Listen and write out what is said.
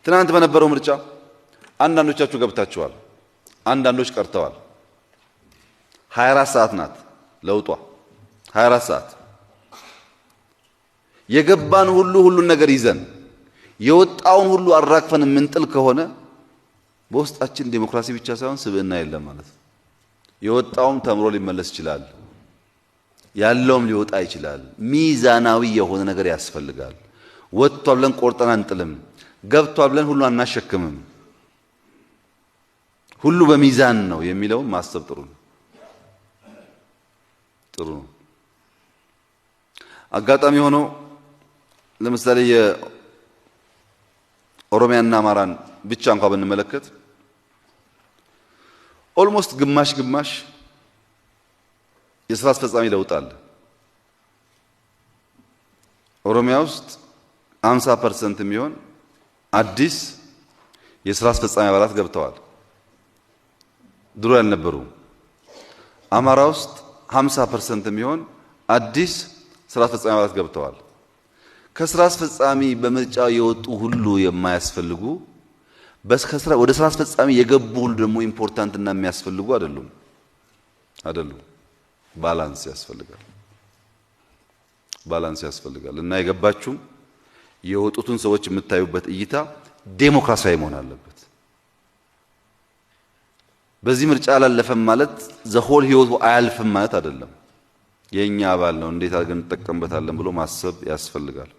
ትናንት በነበረው ምርጫ አንዳንዶቻችሁ ገብታችኋል፣ አንዳንዶች ቀርተዋል። 24 ሰዓት ናት ለውጧ። 24 ሰዓት የገባን ሁሉን ነገር ይዘን የወጣውን ሁሉ አራግፈን የምንጥል ከሆነ በውስጣችን ዲሞክራሲ ብቻ ሳይሆን ስብዕና የለም ማለት ነው። የወጣውም ተምሮ ሊመለስ ይችላል፣ ያለውም ሊወጣ ይችላል። ሚዛናዊ የሆነ ነገር ያስፈልጋል። ወጥቷል ብለን ቆርጠን አንጥልም፣ ገብቷል ብለን ሁሉ አናሸክምም። ሁሉ በሚዛን ነው የሚለውን ማሰብ ጥሩ ነው። ጥሩ ነው። አጋጣሚ ሆኖ ለምሳሌ የኦሮሚያና አማራን ብቻ እንኳን ብንመለከት ኦልሞስት ግማሽ ግማሽ የሥራ አስፈጻሚ ለውጥ አለ። ኦሮሚያ ውስጥ 50% የሚሆን አዲስ የሥራ አስፈጻሚ አባላት ገብተዋል፣ ድሮ ያልነበሩ። አማራ ውስጥ 50% የሚሆን አዲስ ሥራ አስፈጻሚ አባላት ገብተዋል። ከሥራ አስፈጻሚ በምርጫ የወጡ ሁሉ የማያስፈልጉ ወደ ሥራ አስፈጻሚ የገቡ ሁሉ ደግሞ ኢምፖርታንት እና የሚያስፈልጉ አይደሉም። ባላንስ ያስፈልጋል። ባላንስ ያስፈልጋል እና የገባችሁም የወጡትን ሰዎች የምታዩበት እይታ ዴሞክራሲያዊ መሆን አለበት። በዚህ ምርጫ አላለፈም ማለት ዘሆል ህይወቱ አያልፍም ማለት አይደለም። የኛ አባል ነው፣ እንዴት አድርገን እንጠቀምበታለን ብሎ ማሰብ ያስፈልጋል።